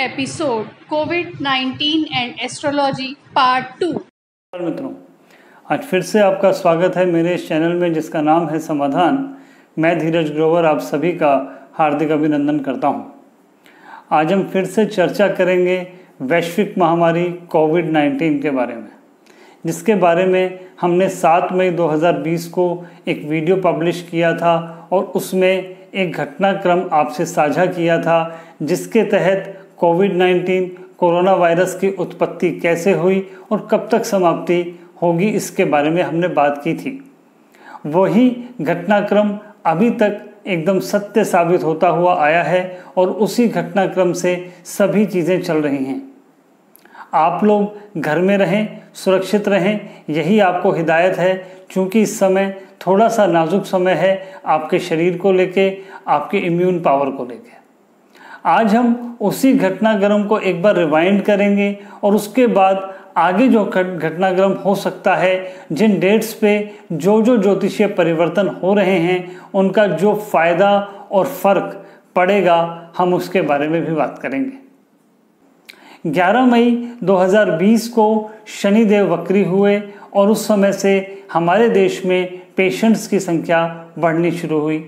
episode COVID-19 and Astrology Part 2। मित्रों, आज फिर से आपका स्वागत है मेरे इस चैनल में जिसका नाम है समाधान। मैं धीरज ग्रोवर आप सभी का हार्दिक अभिनंदन करता हूं। आज हम फिर से चर्चा करेंगे वैश्विक महामारी कोविड-19 के बारे में, जिसके बारे में हमने 7 मई 2020 को एक वीडियो पब्लिश किया था और उसमें एक घटनाक्रम आपसे साझा किया था, जिसके तहत कोविड-19 कोरोना वायरस की उत्पत्ति कैसे हुई और कब तक समाप्ति होगी इसके बारे में हमने बात की थी। वही घटनाक्रम अभी तक एकदम सत्य साबित होता हुआ आया है और उसी घटनाक्रम से सभी चीज़ें चल रही हैं। आप लोग घर में रहें, सुरक्षित रहें, यही आपको हिदायत है, क्योंकि इस समय थोड़ा सा नाजुक समय है आपके शरीर को लेके, आपके इम्यून पावर को लेके। आज हम उसी घटनाक्रम को एक बार रिवाइंड करेंगे और उसके बाद आगे जो घटनाक्रम हो सकता है, जिन डेट्स पे जो ज्योतिषीय परिवर्तन हो रहे हैं, उनका जो फायदा और फर्क पड़ेगा, हम उसके बारे में भी बात करेंगे। 11 मई 2020 को शनिदेव वक्री हुए और उस समय से हमारे देश में पेशेंट्स की संख्या बढ़नी शुरू हुई।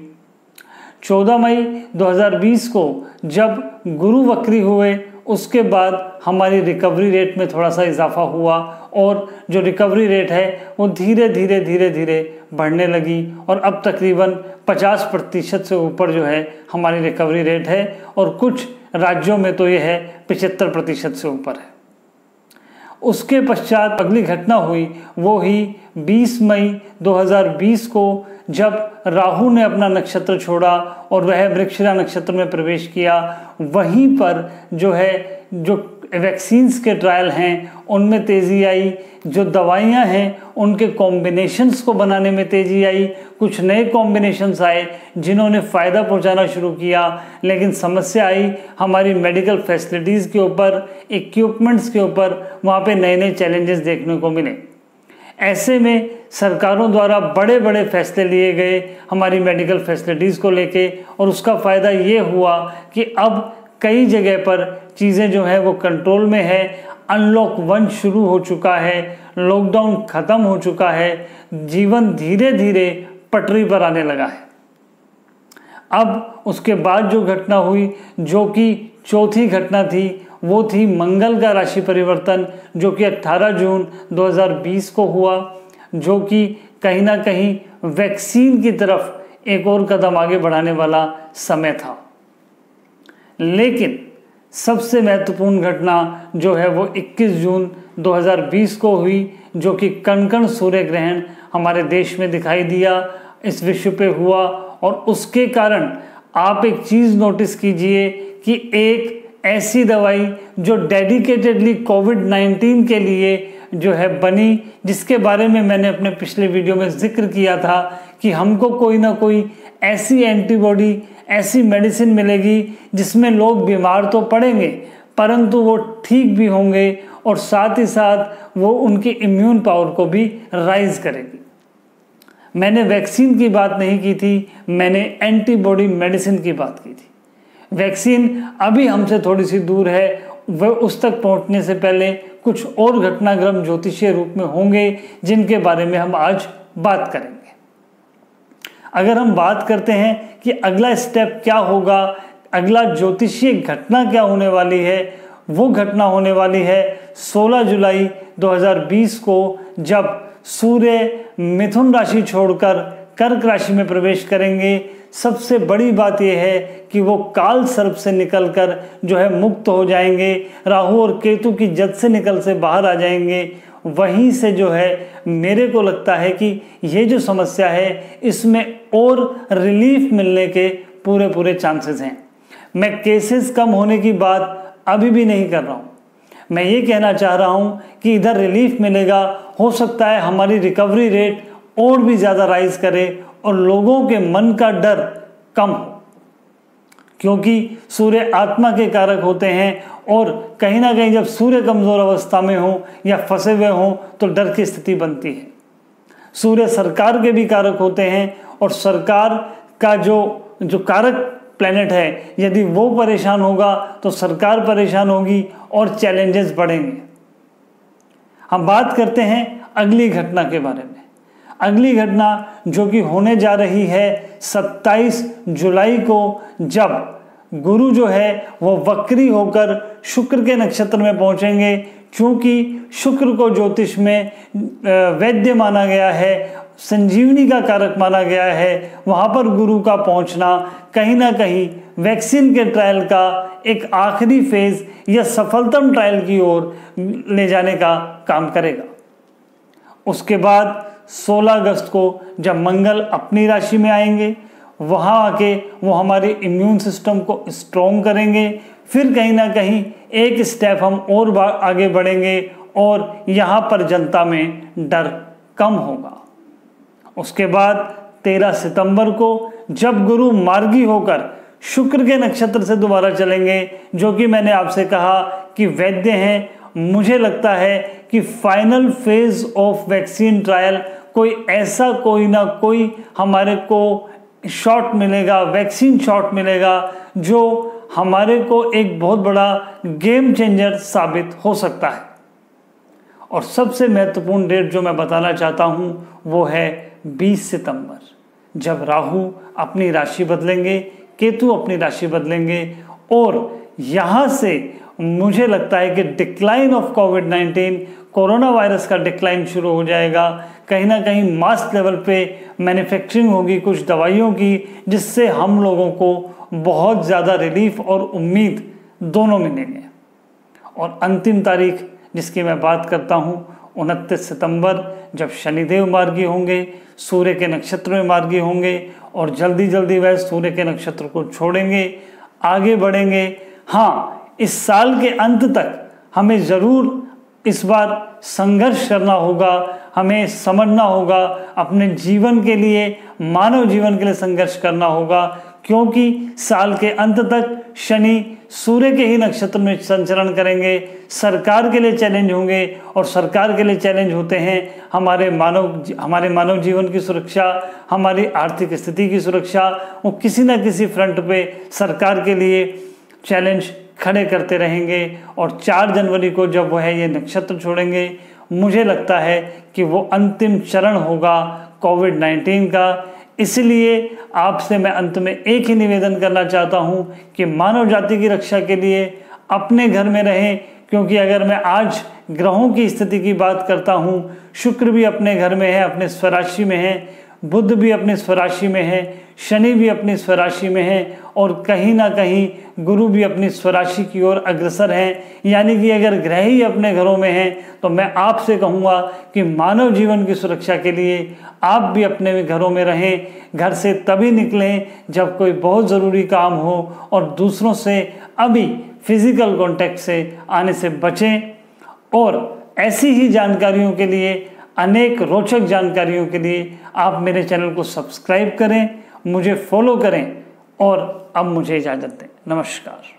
14 मई 2020 को जब गुरु वक्री हुए, उसके बाद हमारी रिकवरी रेट में थोड़ा सा इजाफा हुआ और जो रिकवरी रेट है वो धीरे धीरे बढ़ने लगी और अब तकरीबन 50% से ऊपर जो है हमारी रिकवरी रेट है और कुछ राज्यों में तो ये है 75% से ऊपर है। उसके पश्चात अगली घटना हुई वो ही 20 मई 2020 को जब राहु ने अपना नक्षत्र छोड़ा और वह मृगशिरा नक्षत्र में प्रवेश किया। वहीं पर जो वैक्सीन्स के ट्रायल हैं उनमें तेज़ी आई, जो दवाइयां हैं उनके कॉम्बिनेशंस को बनाने में तेज़ी आई। कुछ नए कॉम्बिनेशंस आए जिन्होंने फ़ायदा पहुंचाना शुरू किया, लेकिन समस्या आई हमारी मेडिकल फैसिलिटीज़ के ऊपर, इक्विपमेंट्स के ऊपर। वहाँ पे नए चैलेंजेस देखने को मिले। ऐसे में सरकारों द्वारा बड़े बड़े फैसले लिए गए हमारी मेडिकल फैसिलिटीज़ को लेके और उसका फ़ायदा ये हुआ कि अब कई जगह पर चीज़ें जो है वो कंट्रोल में है। अनलॉक 1 शुरू हो चुका है, लॉकडाउन ख़त्म हो चुका है, जीवन धीरे धीरे पटरी पर आने लगा है। अब उसके बाद जो घटना हुई, जो कि चौथी घटना थी, वो थी मंगल का राशि परिवर्तन, जो कि 18 जून 2020 को हुआ, जो कि कहीं ना कहीं वैक्सीन की तरफ एक और कदम आगे बढ़ाने वाला समय था। लेकिन सबसे महत्वपूर्ण घटना जो है वो 21 जून 2020 को हुई, जो कि कण सूर्य ग्रहण हमारे देश में दिखाई दिया, इस विश्व पे हुआ। और उसके कारण आप एक चीज़ नोटिस कीजिए कि एक ऐसी दवाई जो डेडिकेटेडली कोविड-19 के लिए जो है बनी, जिसके बारे में मैंने अपने पिछले वीडियो में जिक्र किया था कि हमको कोई ना कोई ऐसी एंटीबॉडी, ऐसी मेडिसिन मिलेगी जिसमें लोग बीमार तो पड़ेंगे परंतु वो ठीक भी होंगे और साथ ही साथ वो उनकी इम्यून पावर को भी राइज करेगी। मैंने वैक्सीन की बात नहीं की थी, मैंने एंटीबॉडी मेडिसिन की बात की थी। वैक्सीन अभी हमसे थोड़ी सी दूर है, वह उस तक पहुंचने से पहले कुछ और घटनाक्रम ज्योतिषीय रूप में होंगे जिनके बारे में हम आज बात करेंगे। अगर हम बात करते हैं कि अगला स्टेप क्या होगा, अगला ज्योतिषीय घटना क्या होने वाली है, वो घटना होने वाली है 16 जुलाई 2020 को, जब सूर्य मिथुन राशि छोड़कर कर्क राशि में प्रवेश करेंगे। सबसे बड़ी बात यह है कि वो काल सर्प से निकलकर जो है मुक्त हो जाएंगे, राहु और केतु की जद से निकल से बाहर आ जाएंगे। वहीं से जो है मेरे को लगता है कि ये जो समस्या है इसमें और रिलीफ मिलने के पूरे चांसेस हैं। मैं केसेस कम होने की बात अभी भी नहीं कर रहा हूँ, मैं ये कहना चाह रहा हूँ कि इधर रिलीफ मिलेगा। हो सकता है हमारी रिकवरी रेट और भी ज़्यादा राइज करे और लोगों के मन का डर कम हो, क्योंकि सूर्य आत्मा के कारक होते हैं और कहीं ना कहीं जब सूर्य कमज़ोर अवस्था में हो या फंसे हुए हों तो डर की स्थिति बनती है। सूर्य सरकार के भी कारक होते हैं और सरकार का जो कारक प्लेनेट है, यदि वो परेशान होगा तो सरकार परेशान होगी और चैलेंजेस बढ़ेंगे। हम बात करते हैं अगली घटना के बारे में। अगली घटना जो कि होने जा रही है 27 जुलाई को, जब गुरु जो है वो वक्री होकर शुक्र के नक्षत्र में पहुंचेंगे। क्योंकि शुक्र को ज्योतिष में वैद्य माना गया है, संजीवनी का कारक माना गया है, वहाँ पर गुरु का पहुँचना कहीं ना कहीं वैक्सीन के ट्रायल का एक आखिरी फेज या सफलतम ट्रायल की ओर ले जाने का काम करेगा। उसके बाद 16 अगस्त को जब मंगल अपनी राशि में आएंगे, वहाँ आके वो हमारे इम्यून सिस्टम को स्ट्रॉन्ग करेंगे। फिर कहीं ना कहीं एक स्टेप हम और आगे बढ़ेंगे और यहाँ पर जनता में डर कम होगा। उसके बाद 13 सितंबर को जब गुरु मार्गी होकर शुक्र के नक्षत्र से दोबारा चलेंगे, जो कि मैंने आपसे कहा कि वैद्य हैं, मुझे लगता है कि final phase of vaccine trial कोई ना कोई हमारे को शॉट मिलेगा, वैक्सीन शॉट मिलेगा, जो हमारे को एक बहुत बड़ा गेम चेंजर साबित हो सकता है। और सबसे महत्वपूर्ण डेट जो मैं बताना चाहता हूं वो है 20 सितंबर, जब राहु अपनी राशि बदलेंगे, केतु अपनी राशि बदलेंगे और यहाँ से मुझे लगता है कि decline of covid, corona virus का डिक्लाइन शुरू हो जाएगा। कहीं ना कहीं मास लेवल पे मैन्युफैक्चरिंग होगी कुछ दवाइयों की, जिससे हम लोगों को बहुत ज़्यादा रिलीफ और उम्मीद दोनों मिलेंगे। और अंतिम तारीख जिसकी मैं बात करता हूँ 29 सितंबर, जब शनिदेव मार्गी होंगे, सूर्य के नक्षत्र में मार्गी होंगे और जल्दी जल्दी वह सूर्य के नक्षत्र को छोड़ेंगे, आगे बढ़ेंगे। हाँ, इस साल के अंत तक हमें ज़रूर इस बार संघर्ष करना होगा, हमें समझना होगा, अपने जीवन के लिए, मानव जीवन के लिए संघर्ष करना होगा। क्योंकि साल के अंत तक शनि सूर्य के ही नक्षत्र में संचरण करेंगे, सरकार के लिए चैलेंज होंगे और सरकार के लिए चैलेंज होते हैं हमारे मानव जीवन की सुरक्षा, हमारी आर्थिक स्थिति की सुरक्षा। वो किसी न किसी फ्रंट पे सरकार के लिए चैलेंज खड़े करते रहेंगे। और 4 जनवरी को जब वह ये नक्षत्र छोड़ेंगे, मुझे लगता है कि वो अंतिम चरण होगा कोविड-19 का। इसलिए आपसे मैं अंत में एक ही निवेदन करना चाहता हूं कि मानव जाति की रक्षा के लिए अपने घर में रहें। क्योंकि अगर मैं आज ग्रहों की स्थिति की बात करता हूं, शुक्र भी अपने घर में है, अपने स्वराशि में है, बुध भी अपनी स्वराशि में है, शनि भी अपनी स्वराशि में है और कहीं ना कहीं गुरु भी अपनी स्वराशि की ओर अग्रसर हैं। यानी कि अगर ग्रह ही अपने घरों में हैं तो मैं आपसे कहूँगा कि मानव जीवन की सुरक्षा के लिए आप भी अपने घरों में रहें। घर से तभी निकलें जब कोई बहुत ज़रूरी काम हो और दूसरों से अभी फिजिकल कांटेक्ट से आने से बचें। और ऐसी ही जानकारियों के लिए, अनेक रोचक जानकारियों के लिए आप मेरे चैनल को सब्सक्राइब करें, मुझे फॉलो करें और अब मुझे इजाज़त दें। नमस्कार।